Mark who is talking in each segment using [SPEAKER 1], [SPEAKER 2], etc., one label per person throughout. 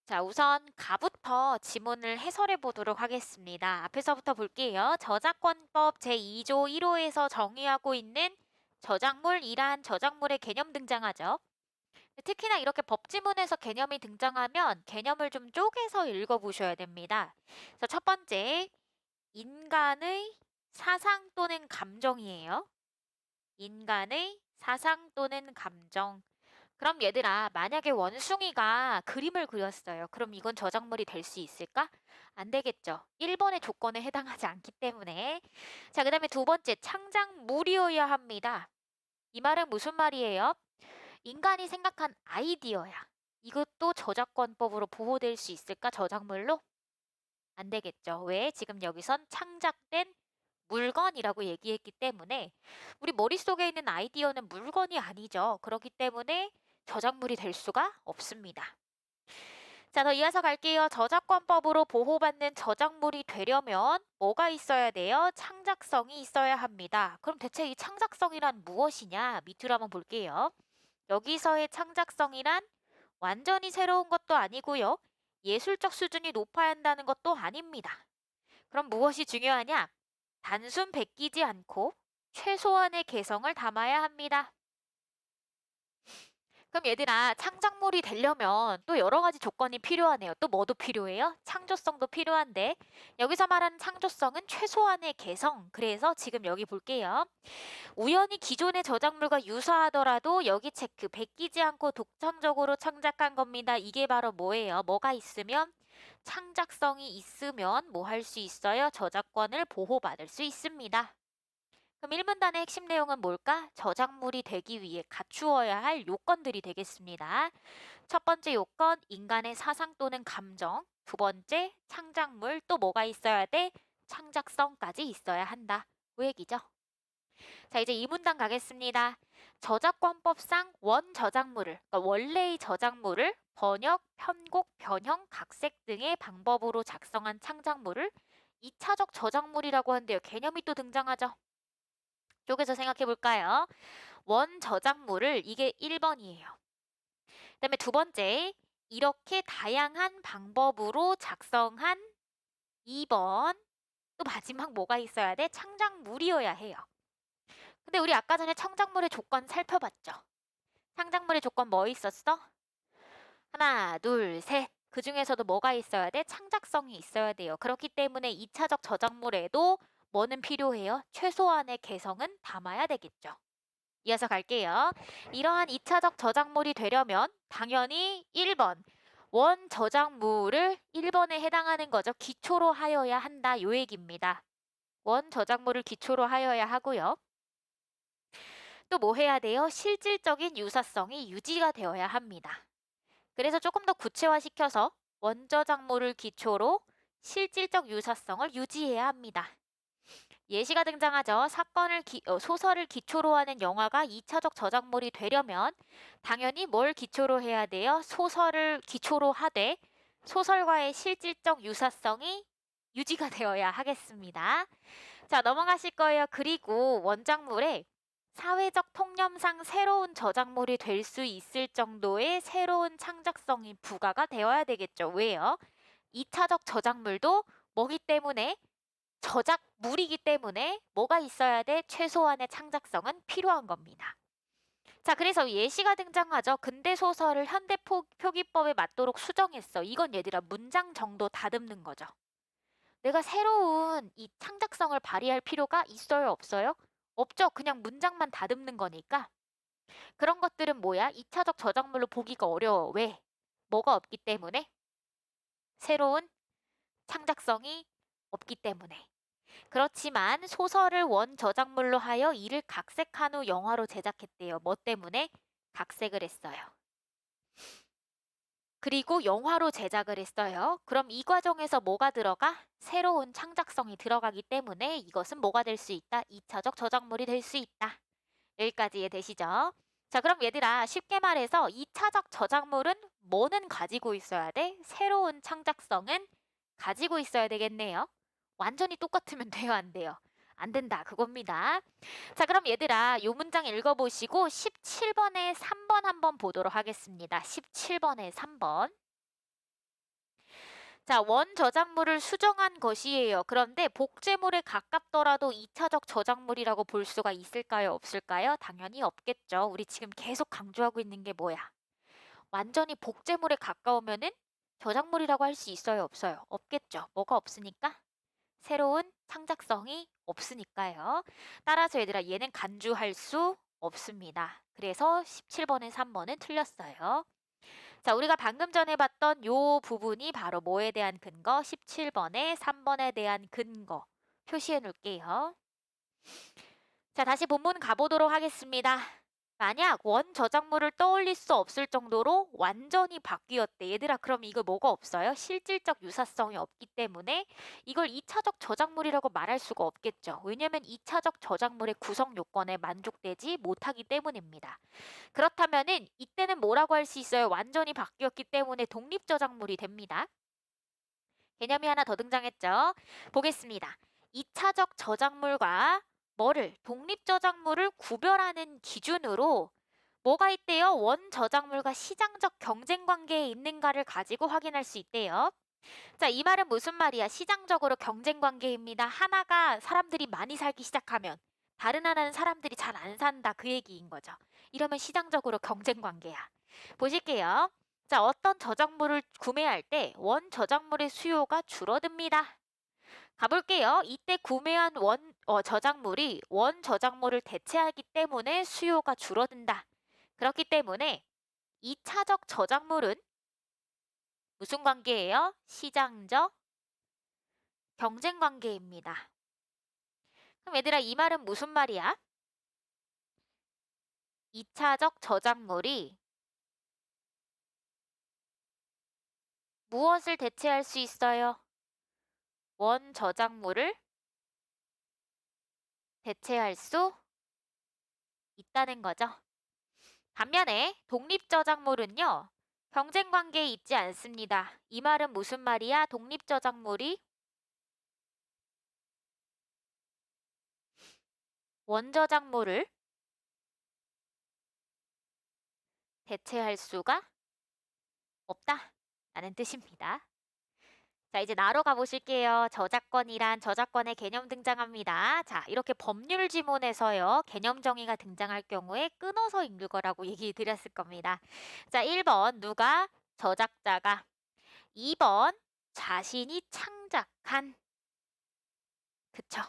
[SPEAKER 1] 자, 우선 가부터 지문을 해설해 보도록 하겠습니다. 앞에서부터 볼게요. 저작권법 제2조 1호에서 정의하고 있는 저작물이란 저작물의 개념 등장하죠. 특히나 이렇게 법지문에서 개념이 등장하면 개념을 좀 쪼개서 읽어보셔야 됩니다. 그래서 첫 번째, 인간의 사상 또는 감정이에요. 인간의 사상 또는 감정. 그럼 얘들아, 만약에 원숭이가 그림을 그렸어요. 그럼 이건 저작물이 될 수 있을까? 안 되겠죠. 1번의 조건에 해당하지 않기 때문에. 자, 그 다음에 두 번째, 창작물이어야 합니다. 이 말은 무슨 말이에요? 인간이 생각한 아이디어야. 이것도 저작권법으로 보호될 수 있을까? 저작물로? 안 되겠죠. 왜? 지금 여기선 창작된 물건이라고 얘기했기 때문에 우리 머릿속에 있는 아이디어는 물건이 아니죠. 그렇기 때문에 저작물이 될 수가 없습니다. 자, 더 이어서 갈게요. 저작권법으로 보호받는 저작물이 되려면 뭐가 있어야 돼요? 창작성이 있어야 합니다. 그럼 대체 이 창작성이란 무엇이냐? 밑으로 한번 볼게요. 여기서의 창작성이란 완전히 새로운 것도 아니고요. 예술적 수준이 높아야 한다는 것도 아닙니다. 그럼 무엇이 중요하냐? 단순 베끼지 않고 최소한의 개성을 담아야 합니다. 그럼 얘들아, 창작물이 되려면 또 여러 가지 조건이 필요하네요. 또 뭐도 필요해요? 창조성도 필요한데 여기서 말하는 창조성은 최소한의 개성. 그래서 지금 여기 볼게요. 우연히 기존의 저작물과 유사하더라도 여기 체크, 베끼지 않고 독창적으로 창작한 겁니다. 이게 바로 뭐예요? 뭐가 있으면? 창작성이 있으면 뭐 할 수 있어요? 저작권을 보호받을 수 있습니다. 그럼 1문단의 핵심 내용은 뭘까? 저작물이 되기 위해 갖추어야 할 요건들이 되겠습니다. 첫 번째 요건, 인간의 사상 또는 감정. 두 번째, 창작물. 또 뭐가 있어야 돼? 창작성까지 있어야 한다. 그 얘기죠. 자, 이제 2문단 가겠습니다. 저작권법상 원저작물을, 그러니까 원래의 저작물을 번역, 편곡, 변형, 각색 등의 방법으로 작성한 창작물을 2차적 저작물이라고 한대요. 개념이 또 등장하죠. 쪽에서 생각해 볼까요? 원 저작물을 이게 1번이에요. 그 다음에 두 번째, 이렇게 다양한 방법으로 작성한 2번. 또 마지막 뭐가 있어야 돼? 창작물이어야 해요. 근데 우리 아까 전에 창작물의 조건 살펴봤죠? 창작물의 조건 뭐 있었어? 하나, 둘, 셋. 그 중에서도 뭐가 있어야 돼? 창작성이 있어야 돼요. 그렇기 때문에 2차적 저작물에도 뭐는 필요해요? 최소한의 개성은 담아야 되겠죠. 이어서 갈게요. 이러한 2차적 저작물이 되려면 당연히 1번 원 저작물을 1번에 해당하는 거죠. 기초로 하여야 한다. 요 얘기입니다. 원 저작물을 기초로 하여야 하고요. 또 뭐 해야 돼요? 실질적인 유사성이 유지가 되어야 합니다. 그래서 조금 더 구체화시켜서 원저작물을 기초로 실질적 유사성을 유지해야 합니다. 예시가 등장하죠. 소설을 기초로 하는 영화가 2차적 저작물이 되려면 당연히 뭘 기초로 해야 돼요? 소설을 기초로 하되 소설과의 실질적 유사성이 유지가 되어야 하겠습니다. 자, 넘어가실 거예요. 그리고 원작물에 사회적 통념상 새로운 저작물이 될 수 있을 정도의 새로운 창작성이 부과가 되어야 되겠죠. 왜요? 2차적 저작물도 뭐기 때문에 저작물이기 때문에 뭐가 있어야 돼? 최소한의 창작성은 필요한 겁니다. 자, 그래서 예시가 등장하죠. 근대 소설을 현대 표기법에 맞도록 수정했어. 이건 얘들아 문장 정도 다듬는 거죠. 내가 새로운 이 창작성을 발휘할 필요가 있어요, 없어요? 없죠. 그냥 문장만 다듬는 거니까. 그런 것들은 뭐야? 2차적 저작물로 보기가 어려워. 왜? 뭐가 없기 때문에? 새로운 창작성이 없기 때문에. 그렇지만 소설을 원 저작물로 하여 이를 각색한 후 영화로 제작했대요. 뭐 때문에? 각색을 했어요. 그리고 영화로 제작을 했어요. 그럼 이 과정에서 뭐가 들어가? 새로운 창작성이 들어가기 때문에 이것은 뭐가 될 수 있다? 2차적 저작물이 될 수 있다. 여기까지 이해되시죠? 자, 그럼 얘들아 쉽게 말해서 2차적 저작물은 뭐는 가지고 있어야 돼? 새로운 창작성은 가지고 있어야 되겠네요. 완전히 똑같으면 돼요, 안 돼요? 안 된다, 그겁니다. 자, 그럼 얘들아 요 문장 읽어보시고 17번에 3번 한번 보도록 하겠습니다. 17번에 3번. 자, 원 저작물을 수정한 것이에요. 그런데 복제물에 가깝더라도 2차적 저작물이라고 볼 수가 있을까요? 없을까요? 당연히 없겠죠. 우리 지금 계속 강조하고 있는 게 뭐야? 완전히 복제물에 가까우면은 저작물이라고 할 수 있어요? 없어요? 없겠죠. 뭐가 없으니까? 새로운 창작성이 없으니까요. 따라서 얘들아, 얘는 간주할 수 없습니다. 그래서 17번에 3번은 틀렸어요. 자, 우리가 방금 전에 봤던 요 부분이 바로 뭐에 대한 근거? 17번에 3번에 대한 근거 표시해 놓을게요. 자, 다시 본문 가보도록 하겠습니다. 만약 원 저작물을 떠올릴 수 없을 정도로 완전히 바뀌었대. 얘들아, 그럼 이거 뭐가 없어요? 실질적 유사성이 없기 때문에 이걸 2차적 저작물이라고 말할 수가 없겠죠. 왜냐면 2차적 저작물의 구성 요건에 만족되지 못하기 때문입니다. 그렇다면은 이때는 뭐라고 할 수 있어요? 완전히 바뀌었기 때문에 독립 저작물이 됩니다. 개념이 하나 더 등장했죠. 보겠습니다. 2차적 저작물과 뭐를 독립 저작물을 구별하는 기준으로 뭐가 있대요? 원 저작물과 시장적 경쟁 관계에 있는가를 가지고 확인할 수 있대요. 자, 이 말은 무슨 말이야? 시장적으로 경쟁 관계입니다. 하나가 사람들이 많이 살기 시작하면 다른 하나는 사람들이 잘 안 산다. 그 얘기인 거죠. 이러면 시장적으로 경쟁 관계야. 보실게요. 자, 어떤 저작물을 구매할 때 원 저작물의 수요가 줄어듭니다. 가볼게요. 이때 구매한 저작물이 원 저작물을 대체하기 때문에 수요가 줄어든다. 그렇기 때문에 2차적 저작물은 무슨 관계예요? 시장적 경쟁 관계입니다. 그럼 얘들아, 이 말은 무슨 말이야? 2차적 저작물이 무엇을 대체할 수 있어요? 원 저작물을 대체할 수 있다는 거죠. 반면에 독립 저작물은요, 경쟁 관계에 있지 않습니다. 이 말은 무슨 말이야? 독립 저작물이 원 저작물을 대체할 수가 없다 라는 뜻입니다. 자, 이제 나로 가보실게요. 저작권이란 저작권의 개념 등장합니다. 자, 이렇게 법률 지문에서요, 개념 정의가 등장할 경우에 끊어서 읽을 거라고 얘기 드렸을 겁니다. 자, 1번, 누가? 저작자가. 2번, 자신이 창작한. 그쵸?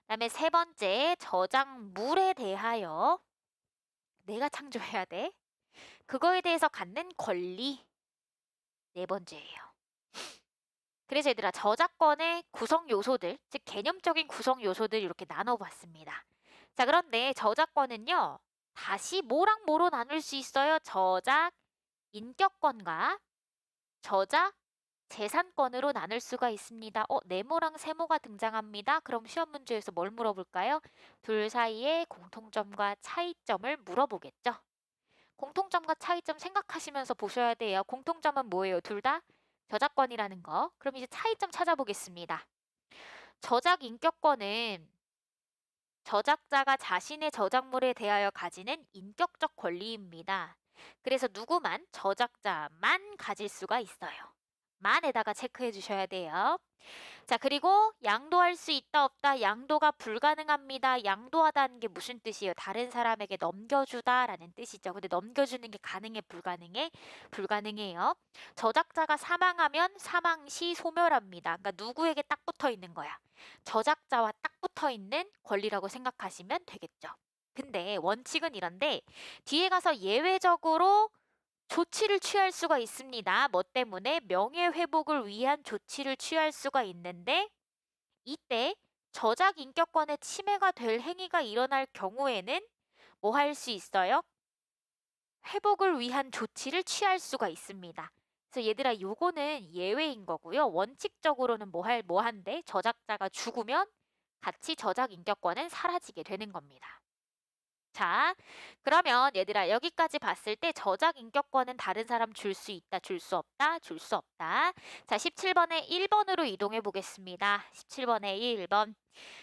[SPEAKER 1] 그다음에 세 번째, 저작물에 대하여 내가 창조해야 돼. 그거에 대해서 갖는 권리. 네 번째예요. 그래서 얘들아, 저작권의 구성 요소들, 즉 개념적인 구성 요소들 이렇게 나눠봤습니다. 자, 그런데 저작권은요, 다시 뭐랑 뭐로 나눌 수 있어요? 저작 인격권과 저작 재산권으로 나눌 수가 있습니다. 네모랑 세모가 등장합니다. 그럼 시험 문제에서 뭘 물어볼까요? 둘 사이의 공통점과 차이점을 물어보겠죠. 공통점과 차이점 생각하시면서 보셔야 돼요. 공통점은 뭐예요? 둘 다 저작권이라는 거. 그럼 이제 차이점 찾아보겠습니다. 저작 인격권은 저작자가 자신의 저작물에 대하여 가지는 인격적 권리입니다. 그래서 누구만, 저작자만 가질 수가 있어요. 만에다가 체크해 주셔야 돼요. 자, 그리고 양도할 수 있다 없다, 양도가 불가능합니다. 양도하다는 게 무슨 뜻이에요? 다른 사람에게 넘겨주다라는 뜻이죠. 근데 넘겨주는 게 가능해, 불가능해? 불가능해요. 저작자가 사망하면 사망 시 소멸합니다. 그러니까 누구에게 딱 붙어 있는 거야. 저작자와 딱 붙어 있는 권리라고 생각하시면 되겠죠. 근데 원칙은 이런데 뒤에 가서 예외적으로 조치를 취할 수가 있습니다. 뭐 때문에? 명예회복을 위한 조치를 취할 수가 있는데 이때 저작 인격권의 침해가 될 행위가 일어날 경우에는 뭐 할 수 있어요? 회복을 위한 조치를 취할 수가 있습니다. 그래서 얘들아, 요거는 예외인 거고요. 원칙적으로는 뭐 한데? 저작자가 죽으면 같이 저작 인격권은 사라지게 되는 겁니다. 자, 그러면 얘들아 여기까지 봤을 때 저작 인격권은 다른 사람 줄 수 있다, 줄 수 없다, 줄 수 없다. 자, 17번에 1번으로 이동해 보겠습니다. 17번에 1번.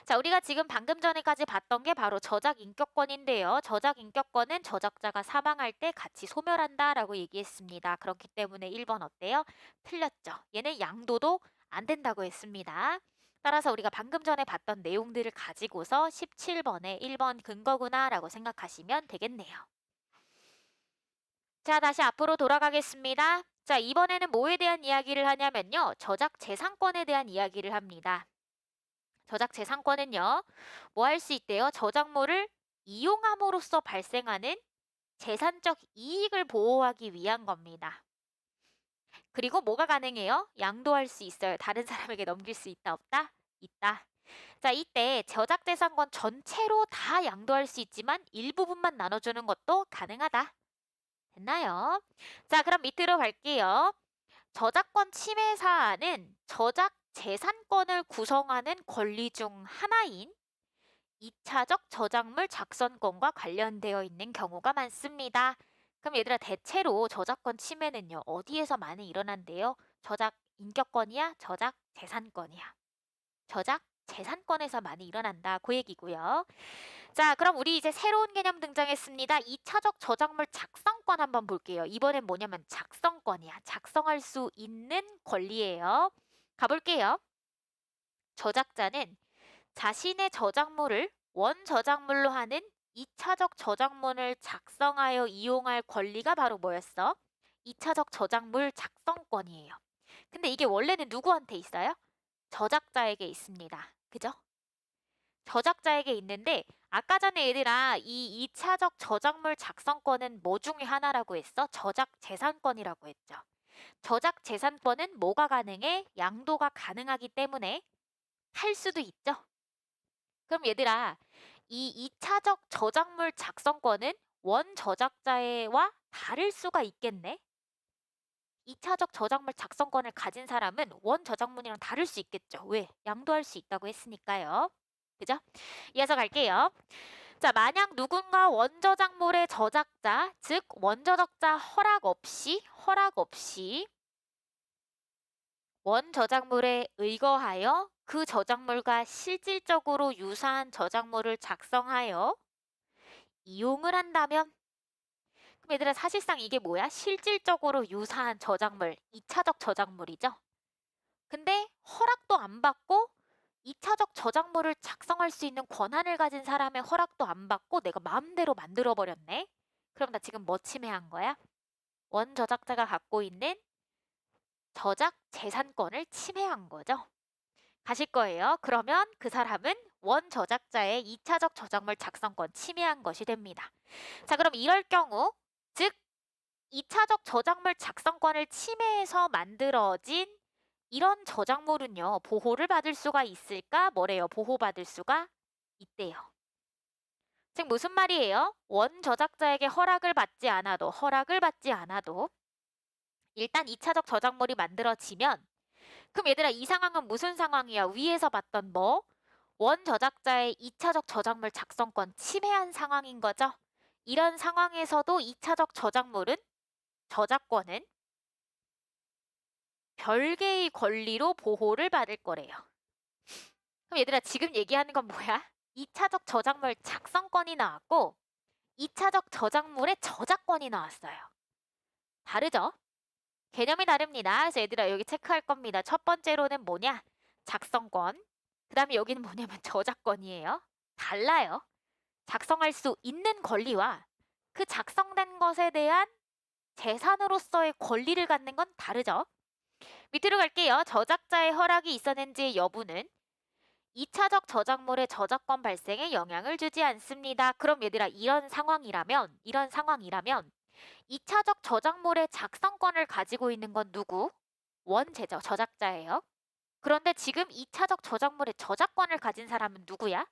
[SPEAKER 1] 자, 우리가 지금 방금 전에까지 봤던 게 바로 저작 인격권인데요. 저작 인격권은 저작자가 사망할 때 같이 소멸한다라고 얘기했습니다. 그렇기 때문에 1번 어때요? 틀렸죠. 얘는 양도도 안 된다고 했습니다. 따라서 우리가 방금 전에 봤던 내용들을 가지고서 17번에 1번 근거구나 라고 생각하시면 되겠네요. 자, 다시 앞으로 돌아가겠습니다. 자, 이번에는 뭐에 대한 이야기를 하냐면요. 저작 재산권에 대한 이야기를 합니다. 저작 재산권은요. 뭐 할 수 있대요? 저작물을 이용함으로써 발생하는 재산적 이익을 보호하기 위한 겁니다. 그리고 뭐가 가능해요? 양도할 수 있어요. 다른 사람에게 넘길 수 있다, 없다? 있다. 자, 이때 저작재산권 전체로 다 양도할 수 있지만 일부분만 나눠주는 것도 가능하다. 됐나요? 자, 그럼 밑으로 갈게요. 저작권 침해 사안은 저작재산권을 구성하는 권리 중 하나인 2차적 저작물 작성권과 관련되어 있는 경우가 많습니다. 그럼 얘들아 대체로 저작권 침해는요. 어디에서 많이 일어난대요? 저작 인격권이야? 저작 재산권이야? 저작 재산권에서 많이 일어난다. 그 얘기고요. 자, 그럼 우리 이제 새로운 개념 등장했습니다. 2차적 저작물 작성권 한번 볼게요. 이번엔 뭐냐면 작성권이야. 작성할 수 있는 권리예요. 가볼게요. 저작자는 자신의 저작물을 원저작물로 하는 2차적 저작물을 작성하여 이용할 권리가 바로 뭐였어? 2차적 저작물 작성권이에요. 근데 이게 원래는 누구한테 있어요? 저작자에게 있습니다. 그죠? 저작자에게 있는데 아까 전에 얘들아 이 2차적 저작물 작성권은 뭐 중에 하나라고 했어? 저작 재산권이라고 했죠. 저작 재산권은 뭐가 가능해? 양도가 가능하기 때문에 할 수도 있죠. 그럼 얘들아 이 2차적 저작물 작성권은 원 저작자와 다를 수가 있겠네? 2차적 저작물 작성권을 가진 사람은 원 저작물이랑 다를 수 있겠죠. 왜? 양도할 수 있다고 했으니까요. 그죠? 이어서 갈게요. 자, 만약 누군가 원저작물의 저작자, 즉 원저작자 허락 없이 원저작물에 의거하여 그 저작물과 실질적으로 유사한 저작물을 작성하여 이용을 한다면 그럼 얘들아 사실상 이게 뭐야? 실질적으로 유사한 저작물, 2차적 저작물이죠? 근데 허락도 안 받고 2차적 저작물을 작성할 수 있는 권한을 가진 사람의 허락도 안 받고 내가 마음대로 만들어버렸네? 그럼 나 지금 뭐 침해한 거야? 원 저작자가 갖고 있는 저작 재산권을 침해한 거죠. 가실 거예요. 그러면 그 사람은 원 저작자의 2차적 저작물 작성권 침해한 것이 됩니다. 자, 그럼 이럴 경우 즉 2차적 저작물 작성권을 침해해서 만들어진 이런 저작물은요. 보호를 받을 수가 있을까? 뭐래요? 보호받을 수가 있대요. 즉 무슨 말이에요? 원 저작자에게 허락을 받지 않아도 일단 2차적 저작물이 만들어지면 그럼 얘들아 이 상황은 무슨 상황이야? 위에서 봤던 뭐? 원 저작자의 2차적 저작물 작성권 침해한 상황인 거죠? 이런 상황에서도 2차적 저작권은 별개의 권리로 보호를 받을 거래요. 그럼 얘들아 지금 얘기하는 건 뭐야? 2차적 저작물 작성권이 나왔고 2차적 저작물의 저작권이 나왔어요. 다르죠? 개념이 다릅니다. 그래서 얘들아 여기 체크할 겁니다. 첫 번째로는 뭐냐? 작성권. 그 다음에 여기는 뭐냐면 저작권이에요. 달라요. 작성할 수 있는 권리와 그 작성된 것에 대한 재산으로서의 권리를 갖는 건 다르죠. 밑으로 갈게요. 저작자의 허락이 있었는지의 여부는 2차적 저작물의 저작권 발생에 영향을 주지 않습니다. 그럼 얘들아 이런 상황이라면 2차적 저작물의 작성권을 가지고 있는 건 누구? 원제죠. 저작자예요. 그런데 지금 2차적 저작물의 저작권을 가진 사람은 누구야?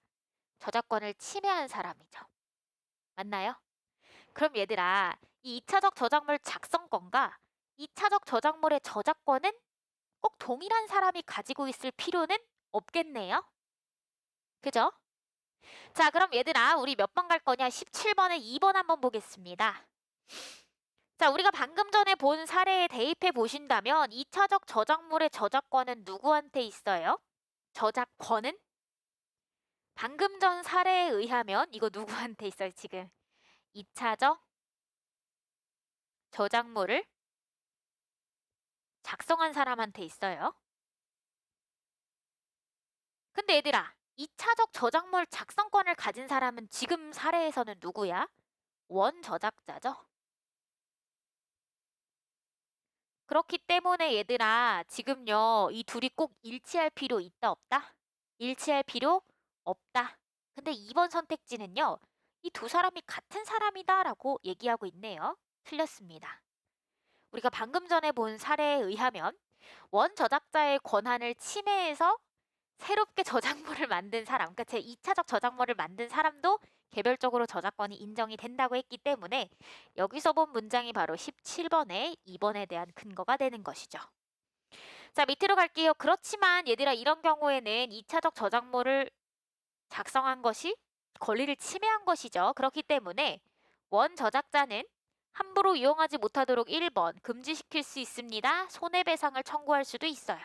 [SPEAKER 1] 저작권을 침해한 사람이죠. 맞나요? 그럼 얘들아 이 2차적 저작물 작성권과 2차적 저작물의 저작권은 꼭 동일한 사람이 가지고 있을 필요는 없겠네요. 그죠? 자, 그럼 얘들아, 우리 몇 번 갈 거냐? 17번에 2번 한번 보겠습니다. 자, 우리가 방금 전에 본 사례에 대입해 보신다면 2차적 저작물의 저작권은 누구한테 있어요? 저작권은? 방금 전 사례에 의하면 이거 누구한테 있어요, 지금? 2차적 저작물을 작성한 사람한테 있어요. 근데 얘들아, 2차적 저작물 작성권을 가진 사람은 지금 사례에서는 누구야? 원저작자죠. 그렇기 때문에 얘들아, 지금요, 이 둘이 꼭 일치할 필요 있다, 없다? 일치할 필요 없다. 근데 2번 선택지는요, 이 두 사람이 같은 사람이다 라고 얘기하고 있네요. 틀렸습니다. 우리가 방금 전에 본 사례에 의하면 원저작자의 권한을 침해해서 새롭게 저작물을 만든 사람, 그러니까 제2차적 저작물을 만든 사람도 개별적으로 저작권이 인정이 된다고 했기 때문에 여기서 본 문장이 바로 17번의 2번에 대한 근거가 되는 것이죠. 자, 밑으로 갈게요. 그렇지만 얘들아, 이런 경우에는 2차적 저작물을 작성한 것이 권리를 침해한 것이죠. 그렇기 때문에 원 저작자는 함부로 이용하지 못하도록 1번 금지시킬 수 있습니다. 손해배상을 청구할 수도 있어요.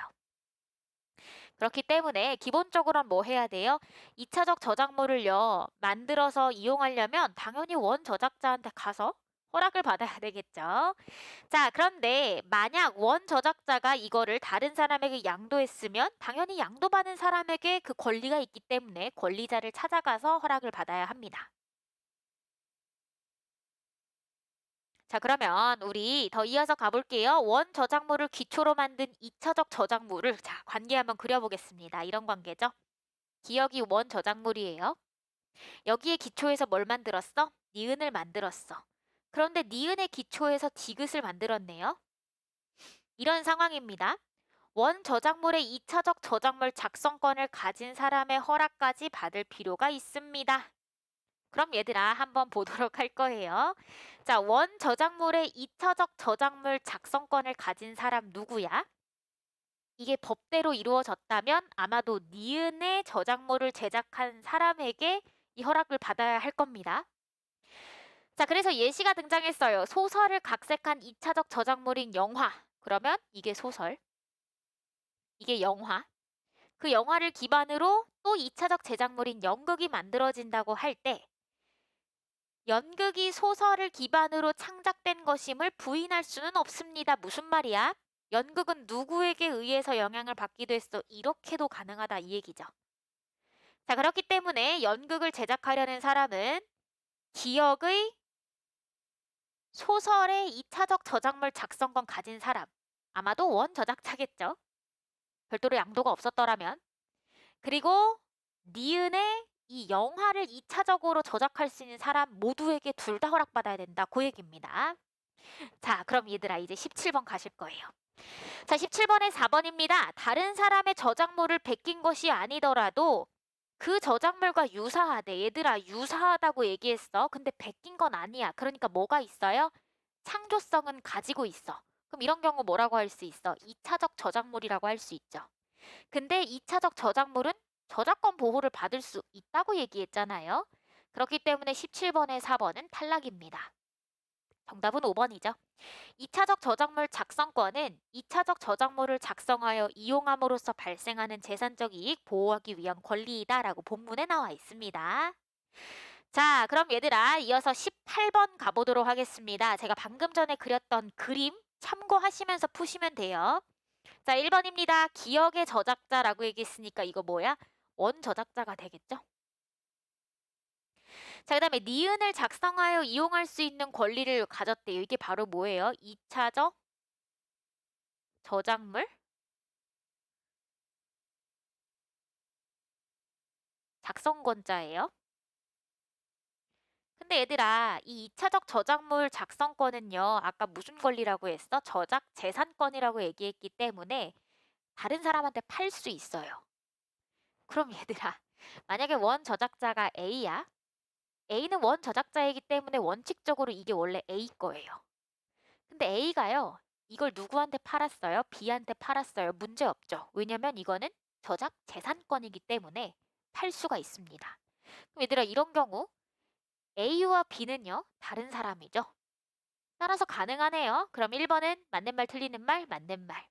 [SPEAKER 1] 그렇기 때문에 기본적으로는 뭐 해야 돼요? 2차적 저작물을요, 만들어서 이용하려면 당연히 원 저작자한테 가서 허락을 받아야 되겠죠. 자, 그런데 만약 원 저작자가 이거를 다른 사람에게 양도했으면 당연히 양도받은 사람에게 그 권리가 있기 때문에 권리자를 찾아가서 허락을 받아야 합니다. 자, 그러면 우리 더 이어서 가볼게요. 원 저작물을 기초로 만든 2차적 저작물을 자, 관계 한번 그려보겠습니다. 이런 관계죠. 기억이 원 저작물이에요. 여기에 기초해서 뭘 만들었어? 니은을 만들었어. 그런데 니은의 기초에서 디귿을 만들었네요. 이런 상황입니다. 원 저작물의 2차적 저작물 작성권을 가진 사람의 허락까지 받을 필요가 있습니다. 그럼 얘들아, 한번 보도록 할 거예요. 자, 원 저작물의 2차적 저작물 작성권을 가진 사람 누구야? 이게 법대로 이루어졌다면 아마도 니은의 저작물을 제작한 사람에게 이 허락을 받아야 할 겁니다. 자, 그래서 예시가 등장했어요. 소설을 각색한 2차적 저작물인 영화. 그러면 이게 소설, 이게 영화. 그 영화를 기반으로 또 2차적 제작물인 연극이 만들어진다고 할 때 연극이 소설을 기반으로 창작된 것임을 부인할 수는 없습니다. 무슨 말이야? 연극은 누구에게 의해서 영향을 받기도 했어. 이렇게도 가능하다 이 얘기죠. 자, 그렇기 때문에 연극을 제작하려는 사람은 기억의 소설의 2차적 저작물 작성권 가진 사람, 아마도 원 저작자겠죠. 별도로 양도가 없었더라면. 그리고 니은의 이 영화를 2차적으로 저작할 수 있는 사람 모두에게 둘 다 허락받아야 된다. 그 얘기입니다. 자, 그럼 얘들아 이제 17번 가실 거예요. 자, 17번에 4번입니다. 다른 사람의 저작물을 베낀 것이 아니더라도 그 저작물과 유사하대. 얘들아, 유사하다고 얘기했어. 근데 베낀 건 아니야. 그러니까 뭐가 있어요? 창조성은 가지고 있어. 그럼 이런 경우 뭐라고 할 수 있어? 2차적 저작물이라고 할 수 있죠. 근데 2차적 저작물은 저작권 보호를 받을 수 있다고 얘기했잖아요. 그렇기 때문에 17번에 4번은 탈락입니다. 정답은 5번이죠. 2차적 저작물 작성권은 2차적 저작물을 작성하여 이용함으로써 발생하는 재산적 이익 보호하기 위한 권리이다라고 본문에 나와 있습니다. 자, 그럼 얘들아 이어서 18번 가보도록 하겠습니다. 제가 방금 전에 그렸던 그림 참고하시면서 푸시면 돼요. 자, 1번입니다. 기억의 저작자라고 얘기했으니까 이거 뭐야? 원저작자가 되겠죠? 자, 그 다음에 니은을 작성하여 이용할 수 있는 권리를 가졌대요. 이게 바로 뭐예요? 2차적 저작물 작성권자예요. 근데 얘들아, 이 2차적 저작물 작성권은요, 아까 무슨 권리라고 했어? 저작 재산권이라고 얘기했기 때문에 다른 사람한테 팔 수 있어요. 그럼 얘들아, 만약에 원 저작자가 A야? A는 원 저작자이기 때문에 원칙적으로 이게 원래 A 거예요. 근데 A가요, 이걸 누구한테 팔았어요? B한테 팔았어요. 문제 없죠. 왜냐면 이거는 저작 재산권이기 때문에 팔 수가 있습니다. 그럼 얘들아 이런 경우 A와 B는요 다른 사람이죠. 따라서 가능하네요. 그럼 1번은 맞는 말 틀리는 말 맞는 말.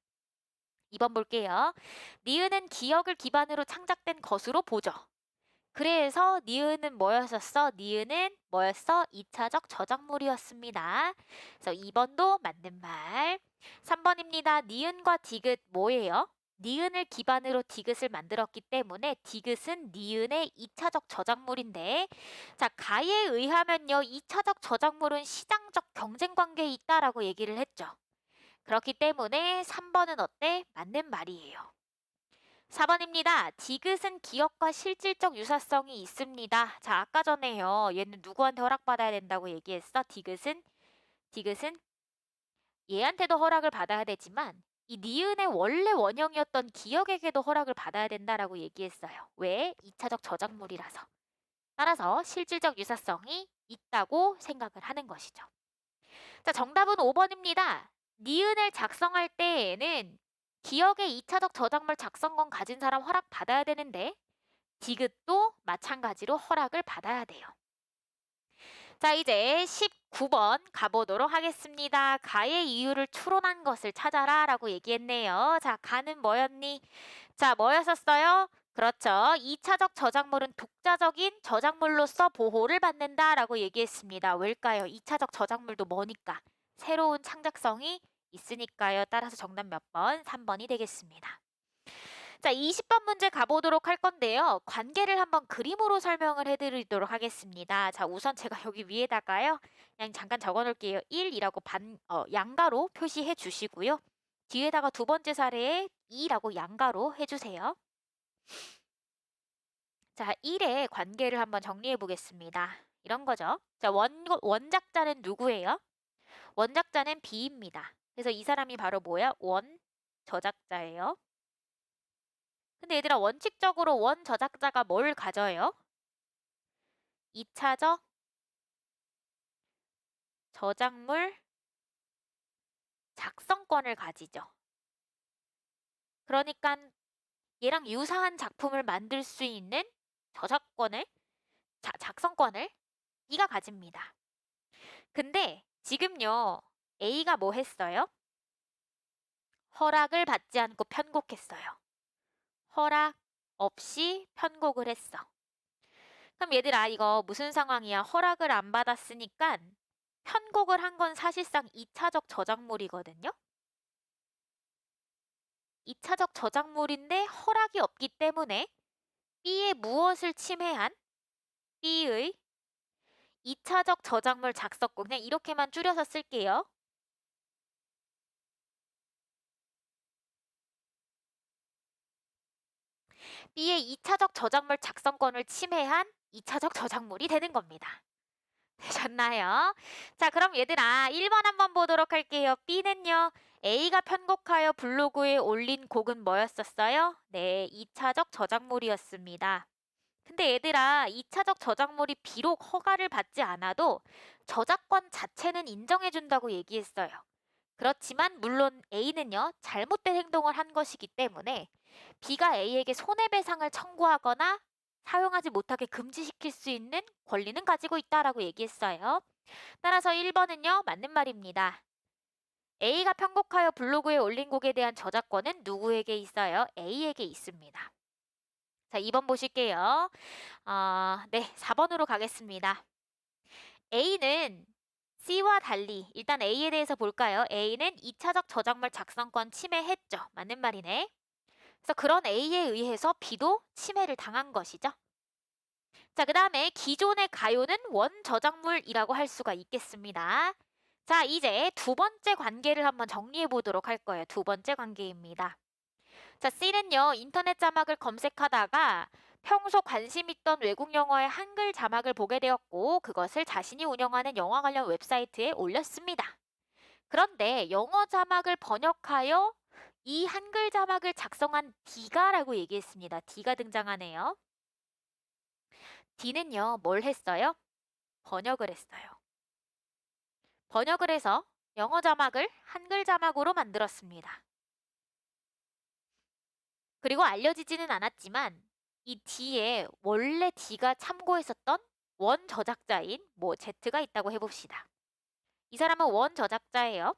[SPEAKER 1] 2번 볼게요. 니은은 기억을 기반으로 창작된 것으로 보죠. 그래서 니은은 뭐였었어? 니은은 뭐였어? 2차적 저작물이었습니다. 그래서 2번도 맞는 말. 3번입니다. 니은과 디귿 뭐예요? 니은을 기반으로 디귿을 만들었기 때문에 디귿은 니은의 2차적 저작물인데 자, 가에 의하면요. 2차적 저작물은 시장적 경쟁 관계에 있다라고 얘기를 했죠. 그렇기 때문에 3번은 어때? 맞는 말이에요. 4번입니다. 디귿은 기억과 실질적 유사성이 있습니다. 자, 아까 전에요. 얘는 누구한테 허락받아야 된다고 얘기했어? 디귿은 얘한테도 허락을 받아야 되지만 이 니은의 원래 원형이었던 기억에게도 허락을 받아야 된다라고 얘기했어요. 왜? 2차적 저작물이라서. 따라서 실질적 유사성이 있다고 생각을 하는 것이죠. 자, 정답은 5번입니다. 니은을 작성할 때에는 기억의 2차적 저작물 작성권 가진 사람 허락 받아야 되는데 디귿도 마찬가지로 허락을 받아야 돼요. 자, 이제 19번 가보도록 하겠습니다. 가의 이유를 추론한 것을 찾아라 라고 얘기했네요. 자, 가는 뭐였니? 자, 뭐였었어요? 그렇죠. 2차적 저작물은 독자적인 저작물로서 보호를 받는다 라고 얘기했습니다. 왜일까요? 2차적 저작물도 뭐니까? 새로운 창작성이 있으니까요. 따라서 정답 몇 번? 3번이 되겠습니다. 자, 20번 문제 가보도록 할 건데요. 관계를 한번 그림으로 설명을 해드리도록 하겠습니다. 자, 우선 제가 여기 위에다가요. 그냥 잠깐 적어놓을게요. 1이라고 양가로 표시해 주시고요. 뒤에다가 두 번째 사례에 2라고 양가로 해주세요. 자, 1의 관계를 한번 정리해 보겠습니다. 이런 거죠. 자, 원작자는 누구예요? 원작자는 B입니다. 그래서 이 사람이 바로 뭐야? 저작자예요. 근데 얘들아 원칙적으로 저작자가 뭘 가져요? 2차적 저작물 작성권을 가지죠. 그러니까 얘랑 유사한 작품을 만들 수 있는 작성권을 B가 가집니다. 근데 지금요, A가 뭐 했어요? 허락을 받지 않고 편곡했어요. 허락 없이 편곡을 했어. 그럼 얘들아 이거 무슨 상황이야? 허락을 안 받았으니까 편곡을 한 건 사실상 2차적 저작물이거든요. 2차적 저작물인데 허락이 없기 때문에 B의 무엇을 침해한? B의 2차적 저작물 작성권. 그냥 이렇게만 줄여서 쓸게요. B의 2차적 저작물 작성권을 침해한 2차적 저작물이 되는 겁니다. 되셨나요? 자, 그럼 얘들아 1번 한번 보도록 할게요. B는요. A가 편곡하여 블로그에 올린 곡은 뭐였었어요? 네, 2차적 저작물이었습니다. 근데 얘들아 2차적 저작물이 비록 허가를 받지 않아도 저작권 자체는 인정해준다고 얘기했어요. 그렇지만 물론 A는요. 잘못된 행동을 한 것이기 때문에 B가 A에게 손해배상을 청구하거나 사용하지 못하게 금지시킬 수 있는 권리는 가지고 있다라고 얘기했어요. 따라서 1번은요. 맞는 말입니다. A가 편곡하여 블로그에 올린 곡에 대한 저작권은 누구에게 있어요? A에게 있습니다. 자, 2번 보실게요. 네, 4번으로 가겠습니다. A는 C와 달리 일단 A에 대해서 볼까요? A는 2차적 저작물 작성권 침해했죠. 맞는 말이네. 그래서 그런 A에 의해서 B도 침해를 당한 것이죠. 자, 그 다음에 기존의 가요는 원저작물이라고 할 수가 있겠습니다. 자, 이제 두 번째 관계를 한번 정리해 보도록 할 거예요. 두 번째 관계입니다. 자, C는요, 인터넷 자막을 검색하다가 평소 관심 있던 외국 영어의 한글 자막을 보게 되었고, 그것을 자신이 운영하는 영화 관련 웹사이트에 올렸습니다. 그런데 영어 자막을 번역하여 이 한글 자막을 작성한 D가라고 얘기했습니다. D가 등장하네요. D는요, 뭘 했어요? 번역을 했어요. 번역을 해서 영어 자막을 한글 자막으로 만들었습니다. 그리고 알려지지는 않았지만 이 D에 원래 D가 참고했었던 원 저작자인 뭐 Z가 있다고 해봅시다. 이 사람은 원 저작자예요.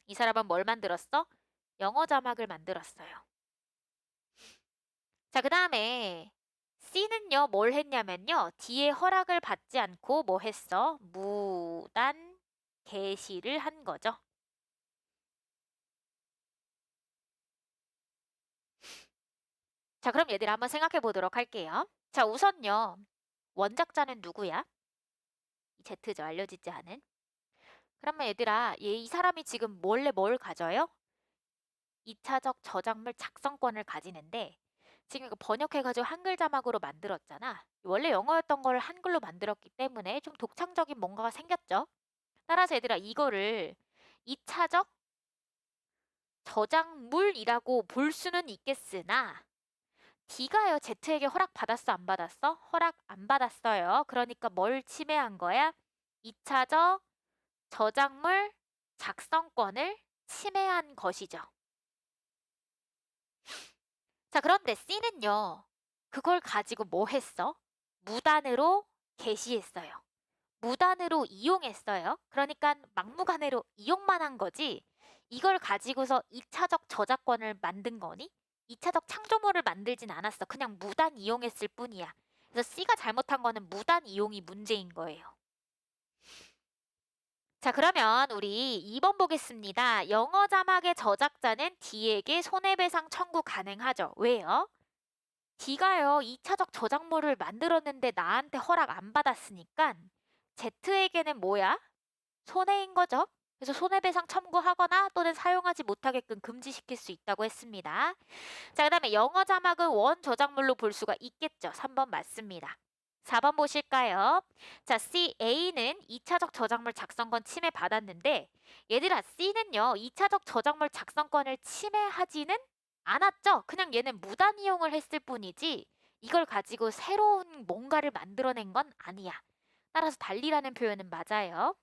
[SPEAKER 1] 이 사람은 뭘 만들었어? 영어 자막을 만들었어요. 자, 그 다음에 C는요, 뭘 했냐면요. D의 허락을 받지 않고 뭐 했어? 무단 게시를 한 거죠. 자, 그럼 얘들아 한번 생각해 보도록 할게요. 자, 우선요. 원작자는 누구야? 이 Z죠. 알려지지 않은. 그러면 얘들아, 이 사람이 지금 원래 뭘 가져요? 2차적 저작물 작성권을 가지는데 지금 이거 번역해가지고 한글 자막으로 만들었잖아. 원래 영어였던 걸 한글로 만들었기 때문에 좀 독창적인 뭔가가 생겼죠. 따라서 얘들아 이거를 2차적 저작물이라고 볼 수는 있겠으나 D가요 Z에게 허락 받았어 안 받았어? 허락 안 받았어요. 그러니까 뭘 침해한 거야? 2차적 저작물 작성권을 침해한 것이죠. 자, 그런데 C는요. 그걸 가지고 뭐 했어? 무단으로 게시했어요. 무단으로 이용했어요. 그러니까 막무가내로 이용만 한 거지. 이걸 가지고서 2차적 저작권을 만든 거니? 2차적 창조물을 만들진 않았어. 그냥 무단 이용했을 뿐이야. 그래서 C가 잘못한 거는 무단 이용이 문제인 거예요. 자, 그러면 우리 2번 보겠습니다. 영어 자막의 저작자는 D에게 손해배상 청구 가능하죠. 왜요? D가요, 2차적 저작물을 만들었는데 나한테 허락 안 받았으니까 Z에게는 뭐야? 손해인 거죠. 그래서 손해배상 청구하거나 또는 사용하지 못하게끔 금지시킬 수 있다고 했습니다. 자, 그 다음에 영어 자막은 원 저작물로 볼 수가 있겠죠. 3번 맞습니다. 4번 보실까요? 자, A는 2차적 저작물 작성권 침해받았는데 얘들아 C는요 2차적 저작물 작성권을 침해하지는 않았죠. 그냥 얘는 무단 이용을 했을 뿐이지 이걸 가지고 새로운 뭔가를 만들어낸 건 아니야. 따라서 달리라는 표현은 맞아요.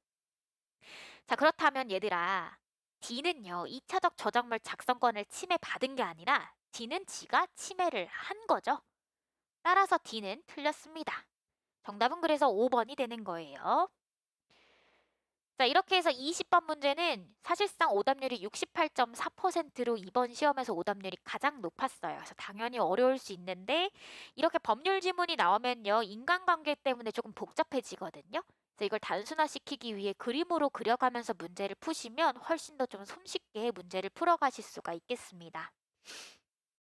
[SPEAKER 1] 자, 그렇다면 얘들아 D는요 2차적 저작물 작성권을 침해받은 게 아니라 D는 지가 침해를 한 거죠. 따라서 D는 틀렸습니다. 정답은 그래서 5번이 되는 거예요. 자, 이렇게 해서 20번 문제는 사실상 오답률이 68.4%로 이번 시험에서 오답률이 가장 높았어요. 그래서 당연히 어려울 수 있는데 이렇게 법률 지문이 나오면요. 인간관계 때문에 조금 복잡해지거든요. 그래서 이걸 단순화시키기 위해 그림으로 그려가면서 문제를 푸시면 훨씬 더 좀 손쉽게 문제를 풀어가실 수가 있겠습니다.